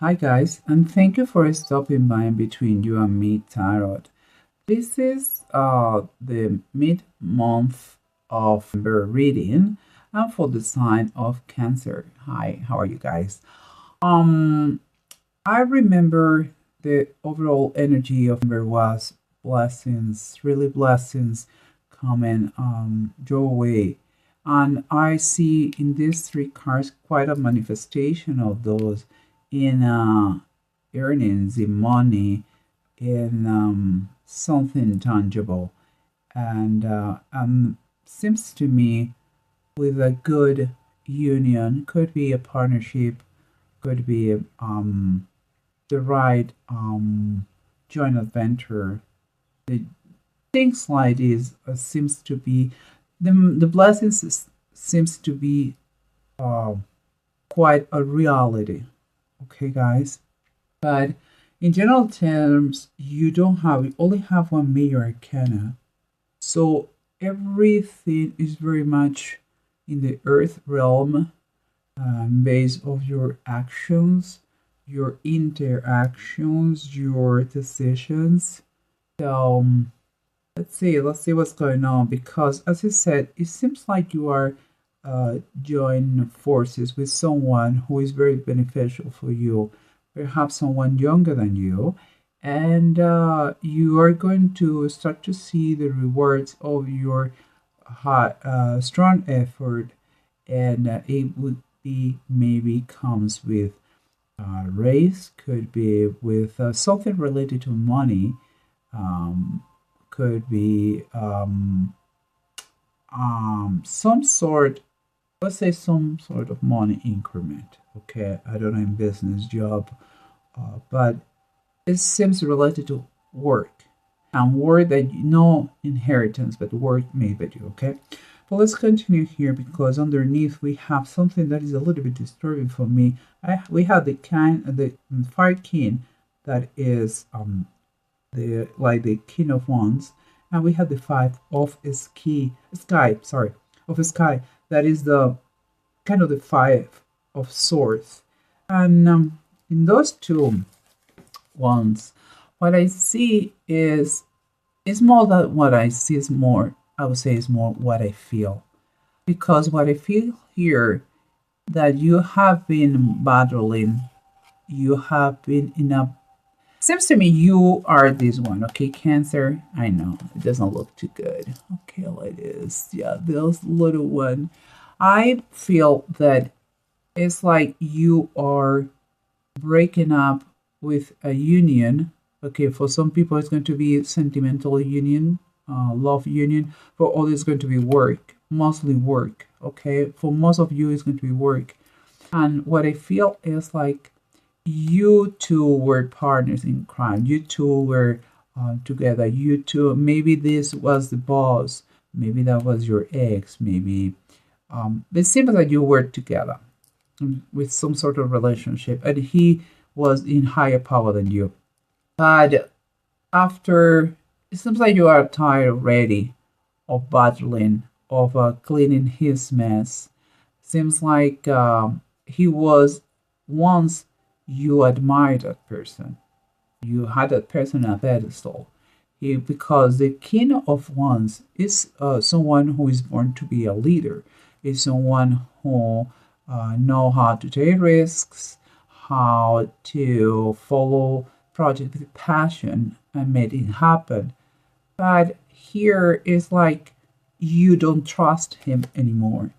Hi guys, and thank you for stopping by in between you and me tarot. This is the mid-month of November reading and for the sign of Cancer. Hi, how are you guys? Um I remember the overall energy of November was blessings, really blessings coming your way. And I see in these three cards quite a manifestation of those in earnings, in money, in something tangible. And seems to me with a good union, could be a partnership, could be the right joint adventure. The things like this seems to be the blessings seems to be uh, quite a reality. Okay, guys. But in general terms, you only have one major arcana. So everything is very much in the earth realm, based of your actions, your interactions, your decisions. So let's see what's going on because, as I said, it seems like you are joining forces with someone who is very beneficial for you, perhaps someone younger than you, and you are going to start to see the rewards of your strong effort, and it would be maybe comes with race, could be with something related to money, um, could be some sort, let's say some sort of money increment. Okay, I don't know, in business job, but it seems related to work and work that you know inheritance, but work made by you. Okay, but let's continue here because underneath we have something that is a little bit disturbing for me. We have the fire king that is the king of wands, and we have the five of sky, that is the kind of the five of swords. And in those two ones, what I see is more than what I see, is more, I would say, is more what I feel, because what I feel here, that you have been battling, you have been in a, seems to me you are this one. Okay, Cancer, I know it doesn't look too good. Okay, like this, yeah, this little one. I feel that it's like you are breaking up with a union. Okay, for some people it's going to be sentimental union, love union. For others it's going to be work, mostly work. Okay, for most of you it's going to be work. And what I feel is like you two were partners in crime. You two were together. You two, maybe this was the boss, maybe that was your ex, maybe it seems that you were together with some sort of relationship, and he was in higher power than you. But after, it seems like you are tired already of battling, of cleaning his mess. Seems like he was once, you admired that person. You had that person on a pedestal. Because the king of wands is someone who is born to be a leader, is someone who know how to take risks, how to follow project with passion and make it happen. But here is like you don't trust him anymore.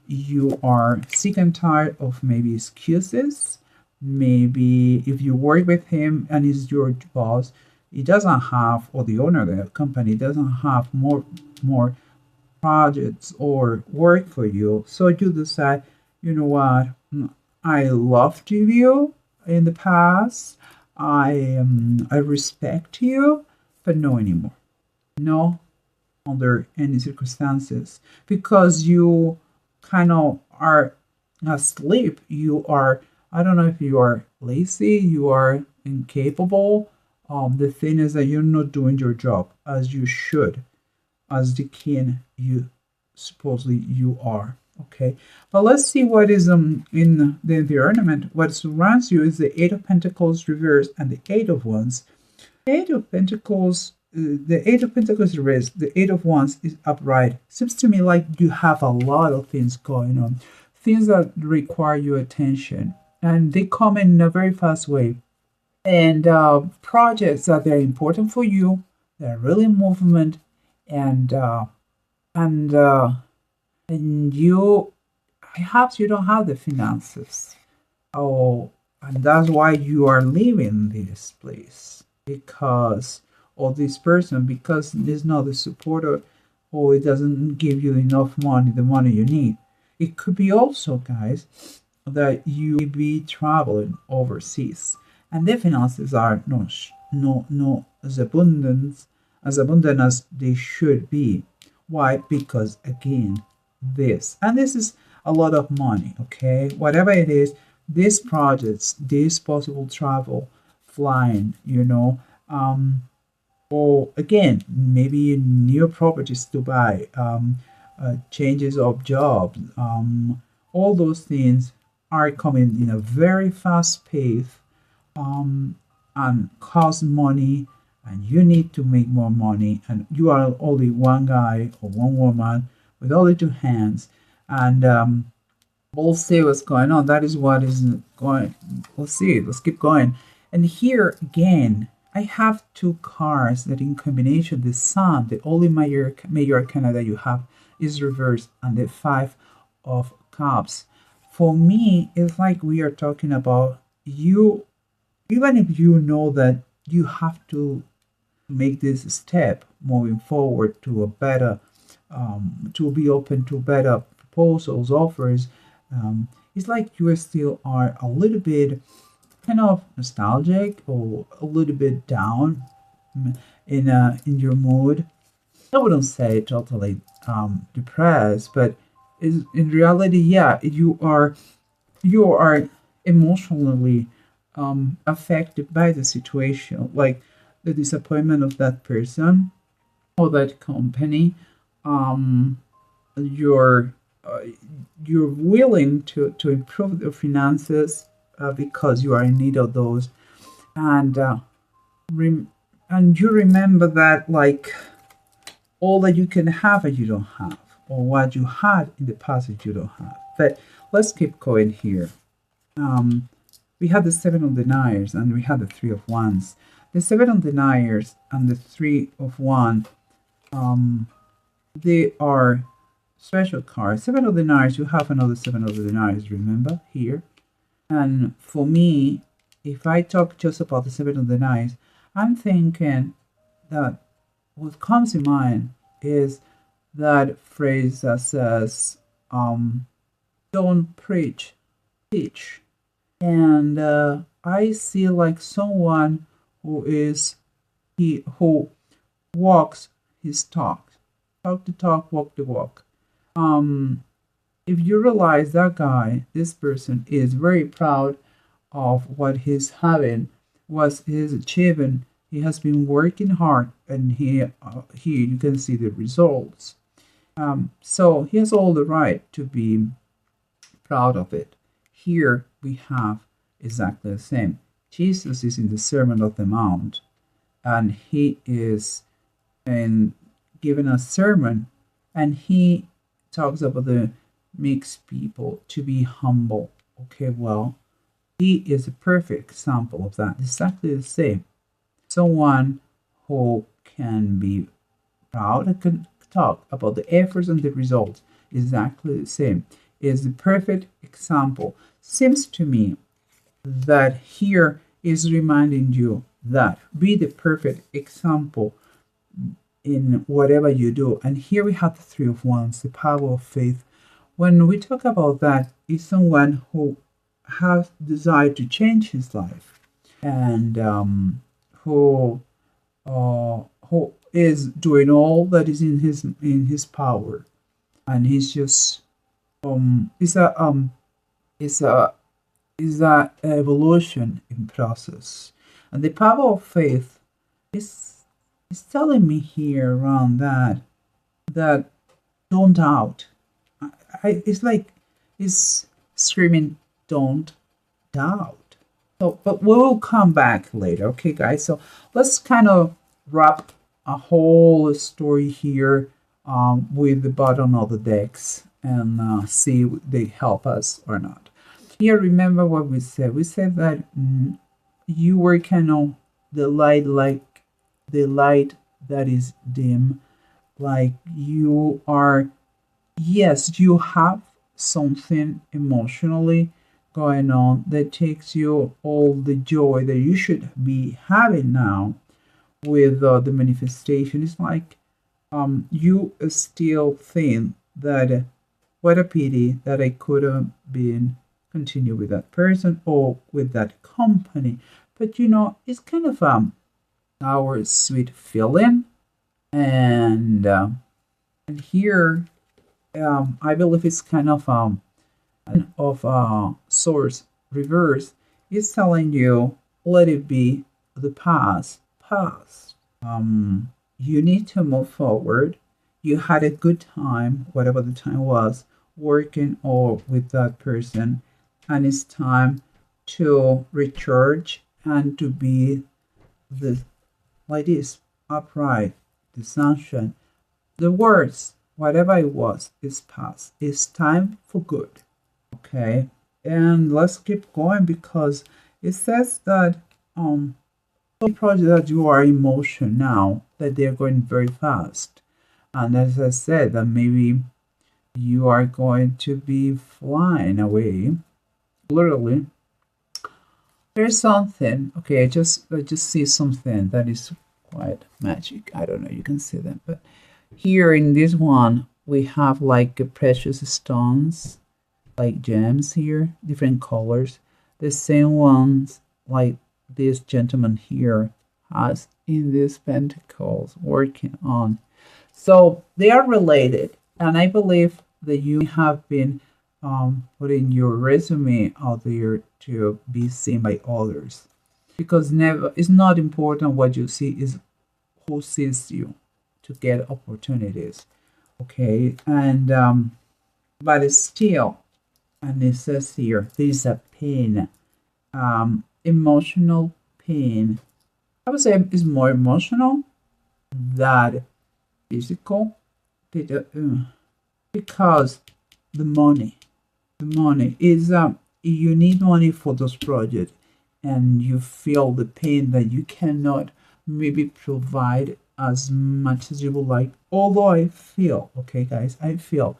You are sick and tired of maybe excuses. Maybe if you work with him and he's your boss, he doesn't have, or the owner of the company doesn't have more projects or work for you. So you decide, you know what, I loved you in the past. I respect you, but no anymore. No, under any circumstances, because you kind of are asleep. You are, I don't know if you are lazy, you are incapable. The thing is that you're not doing your job as you should, as the king you supposedly you are. Okay, but let's see what is in the environment. What surrounds you is the Eight of Pentacles reversed and the Eight of Wands. Eight of Pentacles, the Eight of Pentacles reversed, the Eight of Wands is upright. Seems to me like you have a lot of things going on, things that require your attention, and they come in a very fast way. And projects that are important for you, they're really movement, and and uh, and you perhaps you don't have the finances. Oh, and that's why you are leaving this place because of this person, because there's not the supporter, or it doesn't give you enough money, the money you need. It could be also, guys, that you may be traveling overseas and the finances are not as abundant as they should be. Why? Because again, this is a lot of money. Okay, whatever it is, these projects, this possible travel, flying, or again, maybe new properties to buy, changes of jobs, all those things are coming in a very fast pace, um, and cost money, and you need to make more money, and you are only one guy or one woman with only two hands, and we'll see what's going on. That is what is going. We'll see. Let's keep going. And here again, I have two cards that in combination, the Sun, the only major arcana that you have, is reversed, and the Five of Cups. For me, it's like we are talking about you, even if you know that you have to make this step moving forward to a better, to be open to better proposals, offers. It's like you still are a little bit kind of nostalgic or a little bit down in your mood. I wouldn't say totally depressed, but in reality, yeah, you are emotionally affected by the situation, like the disappointment of that person or that company. Um, you're uh, you're willing to improve the finances because you are in need of those, and rem- and you remember that like all that you can have and you don't have, or what you had in the past that you don't have. But let's keep going here. Um, we had the Seven of Deniers and we had the Three of Wands. The Seven of Deniers and the Three of Wands, they are special cards. Seven of Deniers, you have another Seven of Deniers, remember, here. And for me, if I talk just about the Seven of Deniers, I'm thinking that what comes in mind is that phrase that says, don't preach, teach. And I see like someone who walks his talk the talk, walk the walk. Um, if you realize that guy, this person is very proud of what he's having, what he's achieving. He has been working hard, and he you can see the results. So he has all the right to be proud of it. Here we have exactly the same. Jesus is in the Sermon of the Mount, and he is in giving a sermon, and he talks about the mixed people to be humble. Okay, well, he is a perfect example of that. Exactly the same. Someone who can be proud and can talk about the efforts and the results. Exactly the same. Is the perfect example. Seems to me that here is reminding you that be the perfect example in whatever you do. And here we have the Three of Wands, the power of faith. When we talk about that, it's someone who has desire to change his life, and who is doing all that is in his power, and he's just it's it's a is a evolution in process, and the power of faith is is telling me here around that don't doubt. it's like it's screaming, don't doubt. So, but we'll come back later, okay, guys? So let's kind of wrap a whole story here with the bottom of the decks and see if they help us or not. Here, remember what we said. We said that you were kind of the light, like the light that is dim, like you are, yes, you have something emotionally going on that takes you all the joy that you should be having now with the manifestation. It's like you still think that what a pity that I could have been continue with that person or with that company. But it's kind of our sweet feeling, and here I believe it's kind of source reverse. It's telling you let it be the past. You need to move forward. You had a good time, whatever the time was, working or with that person, and it's time to recharge and to be the like this upright, the sunshine, the words, whatever it was, is past. It's time for good. Okay, and let's keep going because it says that some projects that you are in motion now that they're going very fast, and as I said, that maybe you are going to be flying away, literally. There's something. Okay, I just see something that is quite magic. I don't know. You can see that, but here in this one we have like precious stones, like gems here, different colors, the same ones like this gentleman here has in these pentacles working on. So they are related, and I believe that you have been putting your resume out there to be seen by others, because never it's not important what you see, is who sees you to get opportunities. Okay, and but it's still, and it says here there's a pain, emotional pain. I would say it's more emotional than physical, because the money is you need money for those projects, and you feel the pain that you cannot maybe provide as much as you would like. Although I feel, okay guys, I feel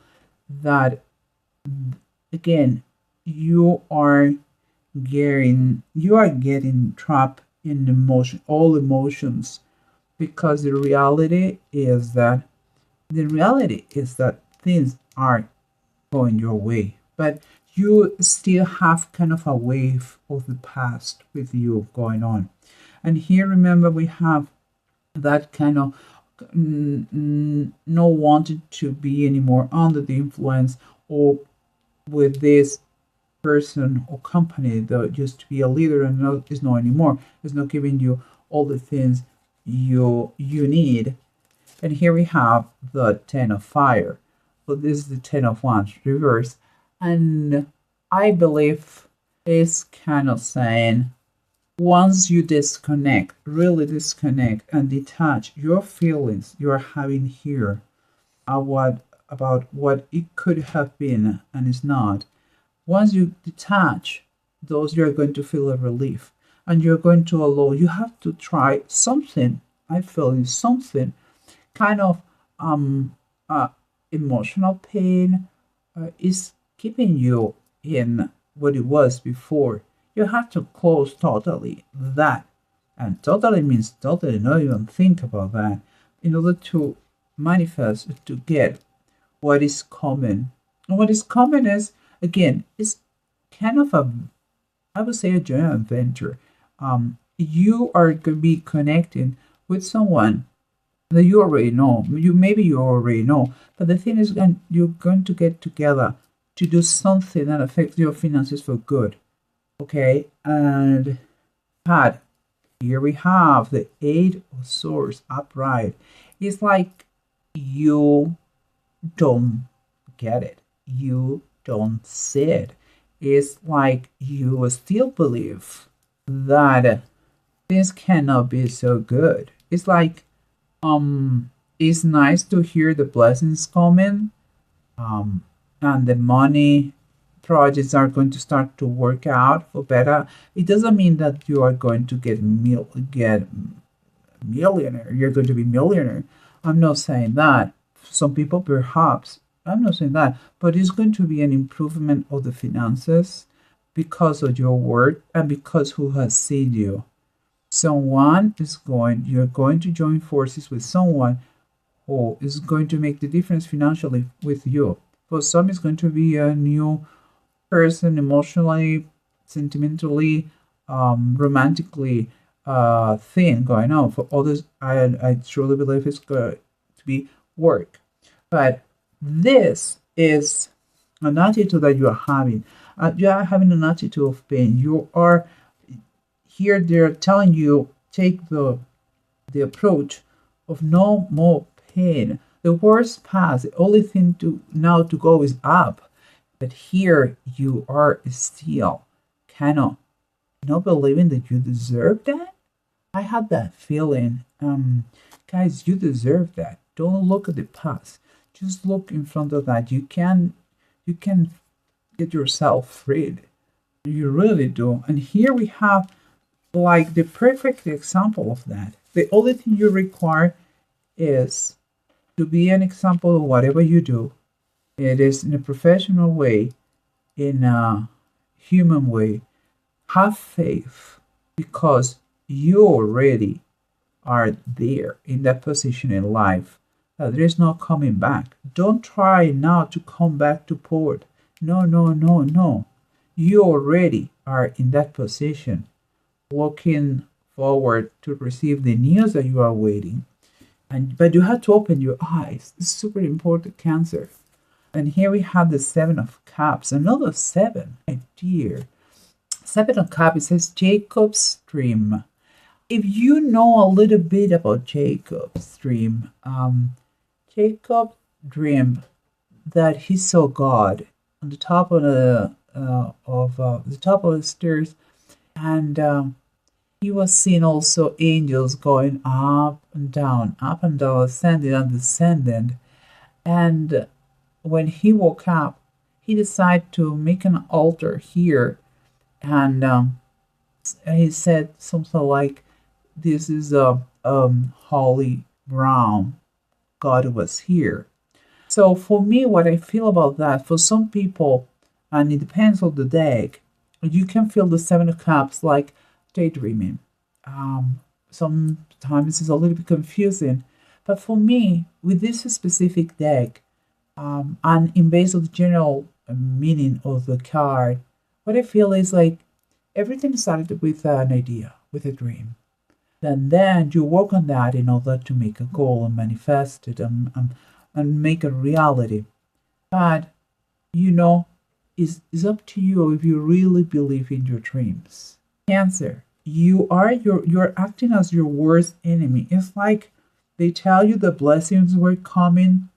that again you are getting trapped in emotion, all emotions, because the reality is that things are going your way, but you still have kind of a wave of the past with you going on. And here, remember, we have that kind of no wanting to be anymore under the influence or with this person or company that used to be a leader and is not anymore. It's not giving you all the things you need. And here we have the Ten of Fire. So this is the Ten of Wands reverse. And I believe it's kind of saying once you disconnect, really disconnect and detach your feelings you're having here about what it could have been and is not, once you detach those, you're going to feel a relief, and you're going to allow, you have to try something. I feel is something kind of uh, emotional pain is keeping you in what it was before. You have to close totally that, and totally means totally not even think about that, in order to manifest, to get what is coming. And what is coming is, again, is kind of I would say, a joint venture. You are going to be connecting with someone that you already know. You already know, but the thing is, you're going to get together to do something that affects your finances for good. Okay, and had here we have the Eight of Swords upright. It's like you don't get it. you don't see it. It's like you still believe that things cannot be so good. It's like it's nice to hear the blessings coming, um, and the money projects are going to start to work out for better. It doesn't mean that you are going to get millionaire. You're going to be millionaire. I'm not saying that. Some people, perhaps. I'm not saying that, but it's going to be an improvement of the finances because of your work and because who has seen you. You're going to join forces with someone who is going to make the difference financially with you. For some, it's going to be a new person, emotionally, sentimentally, romantically thing going on. For others, I truly believe it's going to be work. But this is an attitude that you are having. You are having an attitude of pain. You are here. They're telling you take the approach of no more pain. The worst past. The only thing to now to go is up. But here you are still kind of not believing that you deserve that. I had that feeling. Guys, you deserve that. Don't look at the past. Just look in front of that. You can get yourself freed. You really do. And here we have like the perfect example of that. The only thing you require is to be an example of whatever you do. It is in a professional way, in a human way. Have faith because you already are there in that position in life. There is no coming back. Don't try now to come back to port. No, no, no, no. You already are in that position, looking forward to receive the news that you are waiting. But you have to open your eyes. It's super important, Cancer. And here we have the Seven of Cups, another seven, my dear. Seven of Cups, it says Jacob's dream. If you know a little bit about Jacob's dream, Jacob dreamed that he saw God on the top of the top of the stairs, and he was seeing also angels going up and down, ascending and descending. And when he woke up, he decided to make an altar here, and he said something like, "This is a holy ground. God was here." So for me, what I feel about that, for some people, and it depends on the deck, you can feel the Seven of Cups like daydreaming. Sometimes it's a little bit confusing, but for me, with this specific deck, and in base of the general meaning of the card, what I feel is like everything started with an idea, with a dream. And then you work on that in order to make a goal and manifest it and make a reality. But you know, it's up to you if you really believe in your dreams. Cancer, you're acting as your worst enemy. It's like they tell you the blessings were coming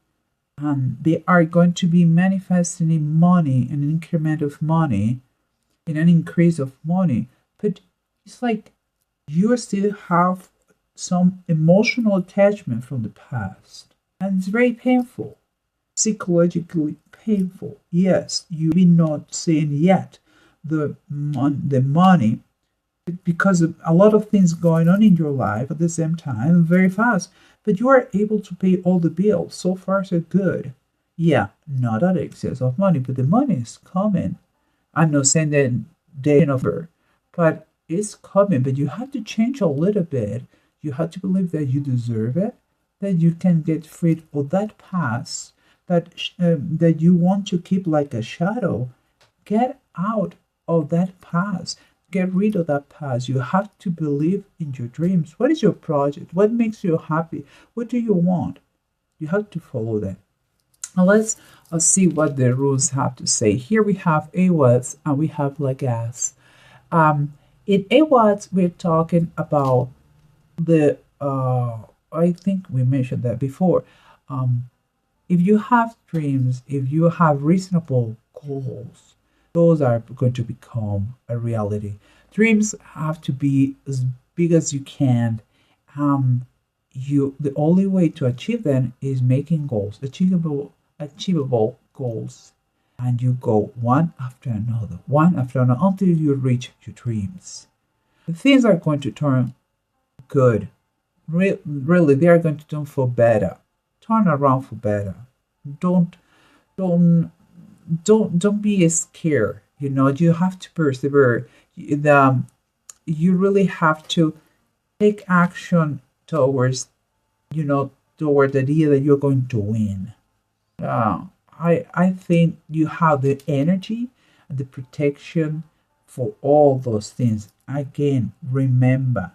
and they are going to be manifesting in money, an increment of money, in an increase of money. But it's like you still have some emotional attachment from the past. And it's very painful, psychologically painful. Yes, you've been not seeing yet the money because of a lot of things going on in your life at the same time very fast. But you are able to pay all the bills. So far, so good. Yeah, not at excess of money, but the money is coming. I'm not saying that they over, but it's coming. But you have to change a little bit. You have to believe that you deserve it, that you can get freed of that past that you want to keep like a shadow. Get out of that past. Get rid of that past. You have to believe in your dreams. What is your project? What makes you happy? What do you want? You have to follow that. Now let's see what the rules have to say. Here we have AWADS and we have Lagas. In AWADS, we're talking about the, I think we mentioned that before, if you have dreams, if you have reasonable goals, those are going to become a reality. Dreams have to be as big as you can. Um, the only way to achieve them is making goals, achievable goals, and you go one after another until you reach your dreams. Things are going to turn good. Really, they are going to turn for better. Turn around for better. Don't don't don't be scared. You have to persevere. You really have to take action towards toward the idea that you're going to win. uh, I think you have the energy and the protection for all those things. Again, remember,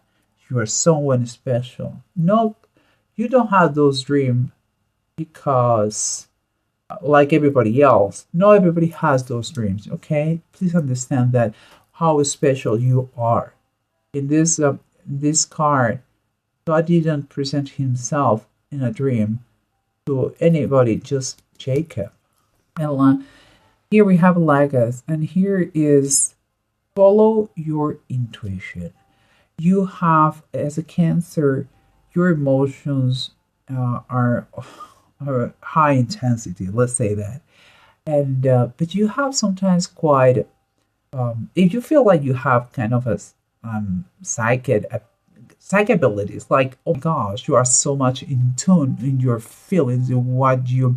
you are someone special. No, you don't have those dreams because like everybody else. Not everybody has those dreams. Okay, please understand that how special you are. In this card, God didn't present Himself in a dream to anybody, just Jacob. And here we have Lagas, and here is follow your intuition. You have, as a Cancer, your emotions are high intensity. Let's say that, and but you have sometimes quite. If you feel like you have kind of a psychic abilities, like, oh my gosh, you are so much in tune in your feelings, in what you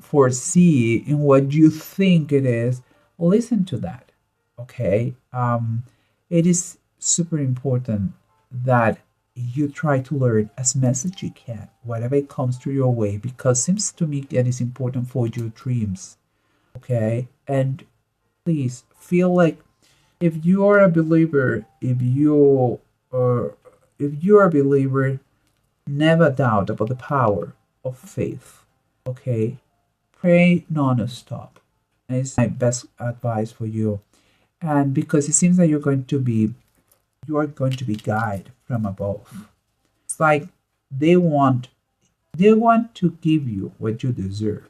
foresee, in what you think it is. Listen to that. Okay. It is super important that you try to learn as much as you can whatever it comes to your way, because it seems to me that is important for your dreams. Okay. And please feel like, if you are a believer, if you are a believer, never doubt about the power of faith. Okay, pray non-stop. And it's my best advice for you. And because it seems that you are going to be guided from above. It's like they want they want to give you what you deserve.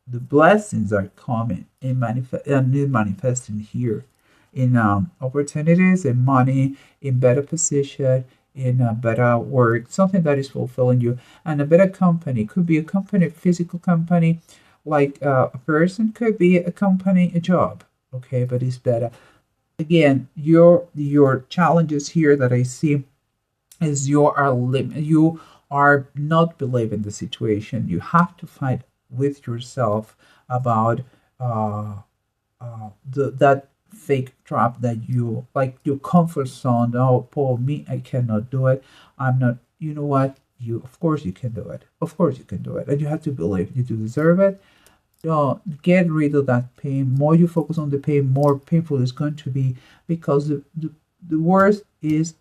The blessings are coming and manifesting here in opportunities, in money, in better position, in a better work, something that is fulfilling you, and a better company. Could be a company, physical company, like a person. Could be a company, a job. Okay, but it's better. Again, your challenges here that I see is you are not believing the situation. You have to fight with yourself about that fake trap that you like, your comfort zone. Oh, Paul, me, I cannot do it. I'm not. You know what? You, of course you can do it. Of course you can do it, and you have to believe you do deserve it. Don't get rid of that pain. More you focus on the pain, more painful it's going to be, because the worst is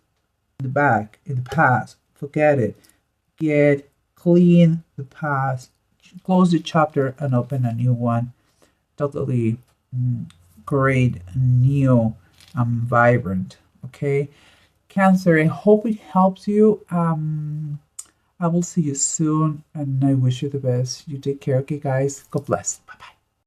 the back, in the past. Forget it. Get clean the past, close the chapter and open a new one. Totally great, new, vibrant. Okay, Cancer, I hope it helps you. I will see you soon, and I wish you the best. You take care, okay, guys? God bless. Bye bye.